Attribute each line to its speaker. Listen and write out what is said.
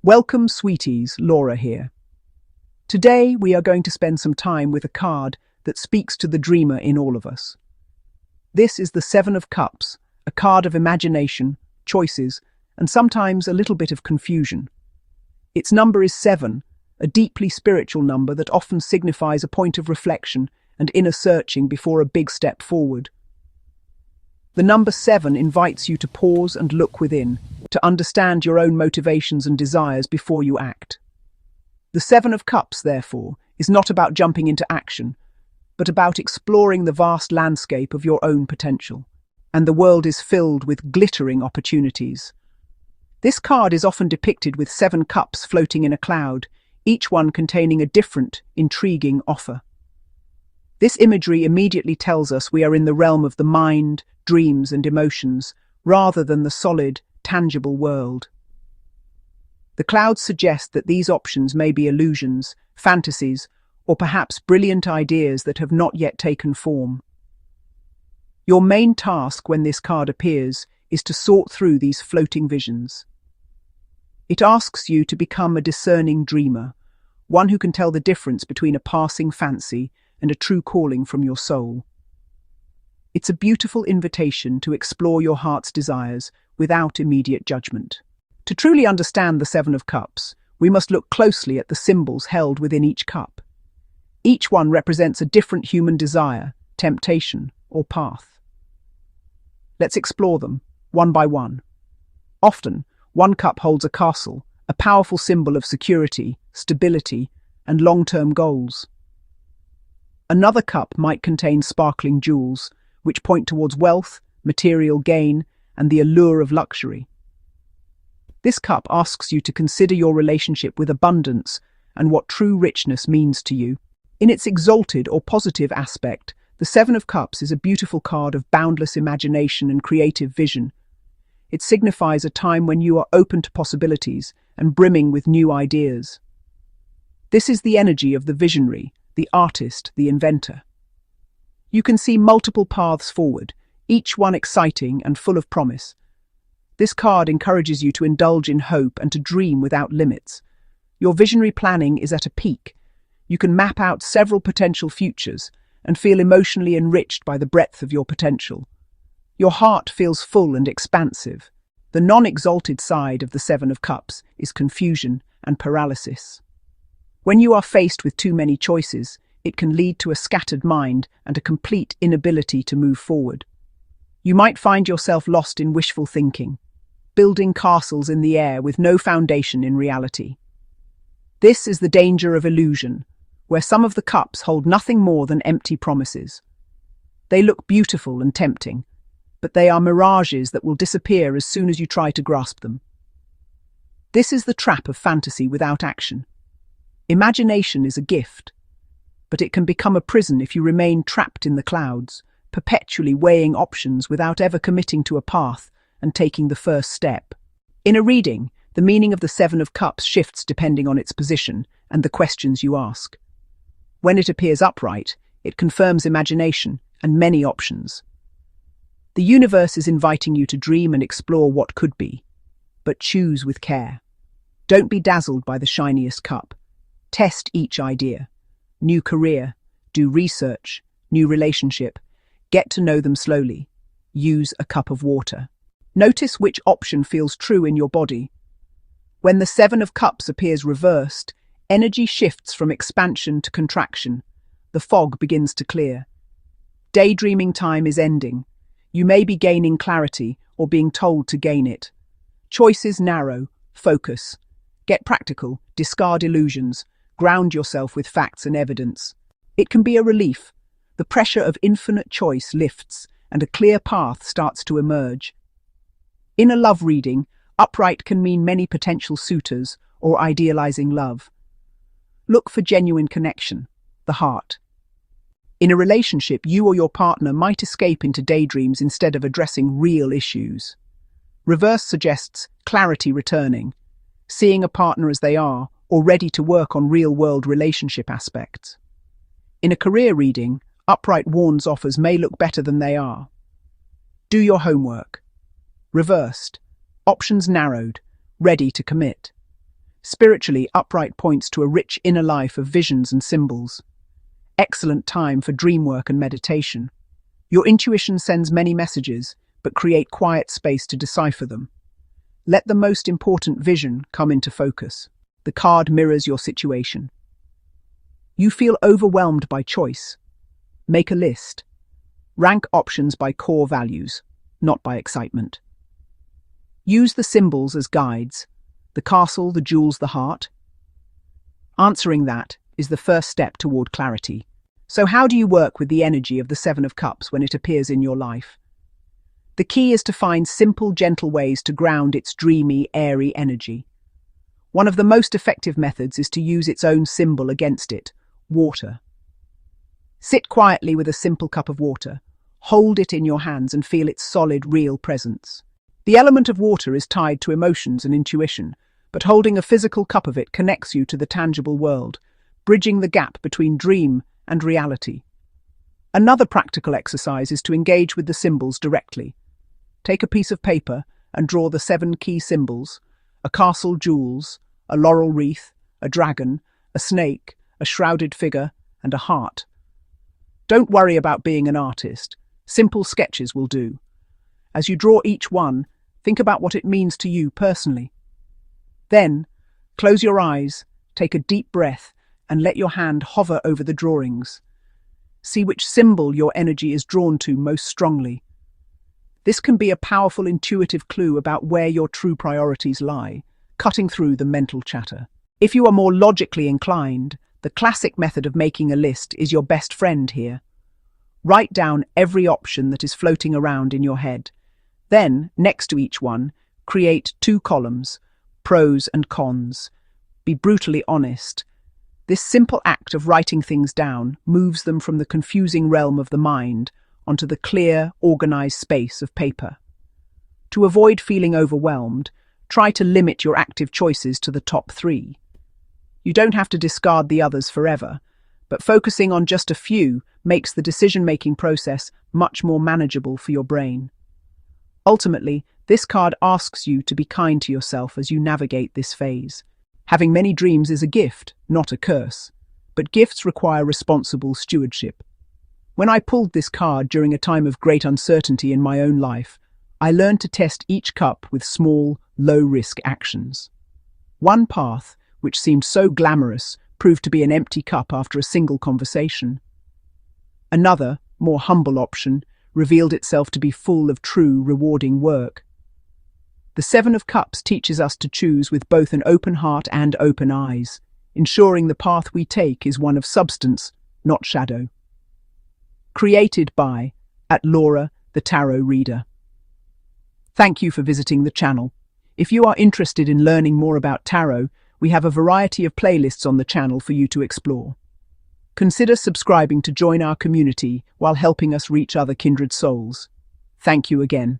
Speaker 1: Welcome, sweeties, Laura here. Today we are going to spend some time with a card that speaks to the dreamer in all of us. This is the Seven of Cups, a card of imagination, choices, and sometimes a little bit of confusion. Its number is 7, a deeply spiritual number that often signifies a point of reflection and inner searching before a big step forward. The number 7 invites you to pause and look within, to understand your own motivations and desires before you act. The Seven of Cups, therefore, is not about jumping into action, but about exploring the vast landscape of your own potential. And the world is filled with glittering opportunities. This card is often depicted with 7 cups floating in a cloud, each one containing a different, intriguing offer. This imagery immediately tells us we are in the realm of the mind, dreams, and emotions, rather than the solid, tangible world. The clouds suggest that these options may be illusions, fantasies, or perhaps brilliant ideas that have not yet taken form. Your main task when this card appears is to sort through these floating visions. It asks you to become a discerning dreamer, one who can tell the difference between a passing fancy and a true calling from your soul. It's a beautiful invitation to explore your heart's desires without immediate judgment. To truly understand the Seven of Cups, we must look closely at the symbols held within each cup. Each one represents a different human desire, temptation, or path. Let's explore them, one by one. Often, one cup holds a castle, a powerful symbol of security, stability, and long-term goals. Another cup might contain sparkling jewels, which point towards wealth, material gain, and the allure of luxury. This cup asks you to consider your relationship with abundance and what true richness means to you. In its exalted or positive aspect, the Seven of Cups is a beautiful card of boundless imagination and creative vision. It signifies a time when you are open to possibilities and brimming with new ideas. This is the energy of the visionary, the artist, the inventor. You can see multiple paths forward, each one exciting and full of promise. This card encourages you to indulge in hope and to dream without limits. Your visionary planning is at a peak. You can map out several potential futures and feel emotionally enriched by the breadth of your potential. Your heart feels full and expansive. The non-exalted side of the Seven of Cups is confusion and paralysis. When you are faced with too many choices, it can lead to a scattered mind and a complete inability to move forward. You might find yourself lost in wishful thinking, building castles in the air with no foundation in reality. This is the danger of illusion, where some of the cups hold nothing more than empty promises. They look beautiful and tempting, but they are mirages that will disappear as soon as you try to grasp them. This is the trap of fantasy without action. Imagination is a gift, but it can become a prison if you remain trapped in the clouds, perpetually weighing options without ever committing to a path and taking the first step. In a reading, the meaning of the Seven of Cups shifts depending on its position and the questions you ask. When it appears upright, it confirms imagination and many options. The universe is inviting you to dream and explore what could be, but choose with care. Don't be dazzled by the shiniest cup. Test each idea. New career, do research, new relationship, get to know them slowly. Use a cup of water. Notice which option feels true in your body. When the Seven of Cups appears reversed, energy shifts from expansion to contraction. The fog begins to clear. Daydreaming time is ending. You may be gaining clarity or being told to gain it. Choices narrow, focus. Get practical, discard illusions. Ground yourself with facts and evidence. It can be a relief. The pressure of infinite choice lifts, and a clear path starts to emerge. In a love reading, upright can mean many potential suitors or idealizing love. Look for genuine connection, the heart. In a relationship, you or your partner might escape into daydreams instead of addressing real issues. Reverse suggests clarity returning, seeing a partner as they are, or ready to work on real-world relationship aspects. In a career reading, upright warns offers may look better than they are. Do your homework. Reversed, options narrowed, ready to commit. Spiritually, upright points to a rich inner life of visions and symbols. Excellent time for dream work and meditation. Your intuition sends many messages, but create quiet space to decipher them. Let the most important vision come into focus. The card mirrors your situation. You feel overwhelmed by choice. Make a list. Rank options by core values, not by excitement. Use the symbols as guides. The castle, the jewels, the heart. Answering that is the first step toward clarity. So how do you work with the energy of the Seven of Cups when it appears in your life? The key is to find simple, gentle ways to ground its dreamy, airy energy. One of the most effective methods is to use its own symbol against it, water. Sit quietly with a simple cup of water. Hold it in your hands and feel its solid, real presence. The element of water is tied to emotions and intuition, but holding a physical cup of it connects you to the tangible world, bridging the gap between dream and reality. Another practical exercise is to engage with the symbols directly. Take a piece of paper and draw the 7 key symbols: a castle, jewels, a laurel wreath, a dragon, a snake, a shrouded figure, and a heart. Don't worry about being an artist. Simple sketches will do. As you draw each one, think about what it means to you personally. Then, close your eyes, take a deep breath, and let your hand hover over the drawings. See which symbol your energy is drawn to most strongly. This can be a powerful intuitive clue about where your true priorities lie, cutting through the mental chatter. If you are more logically inclined, the classic method of making a list is your best friend here. Write down every option that is floating around in your head. Then, next to each one, create 2 columns, pros and cons. Be brutally honest. This simple act of writing things down moves them from the confusing realm of the mind onto the clear, organized space of paper. To avoid feeling overwhelmed, try to limit your active choices to the top 3. You don't have to discard the others forever, but focusing on just a few makes the decision-making process much more manageable for your brain. Ultimately, this card asks you to be kind to yourself as you navigate this phase. Having many dreams is a gift, not a curse, but gifts require responsible stewardship. When I pulled this card during a time of great uncertainty in my own life, I learned to test each cup with small, low-risk actions. One path, which seemed so glamorous, proved to be an empty cup after a single conversation. Another, more humble option revealed itself to be full of true, rewarding work. The 7 of Cups teaches us to choose with both an open heart and open eyes, ensuring the path we take is one of substance, not shadow. Created by Laura the Tarot Reader. Thank you for visiting the channel. If you are interested in learning more about tarot, we have a variety of playlists on the channel for you to explore. Consider subscribing to join our community while helping us reach other kindred souls. Thank you again.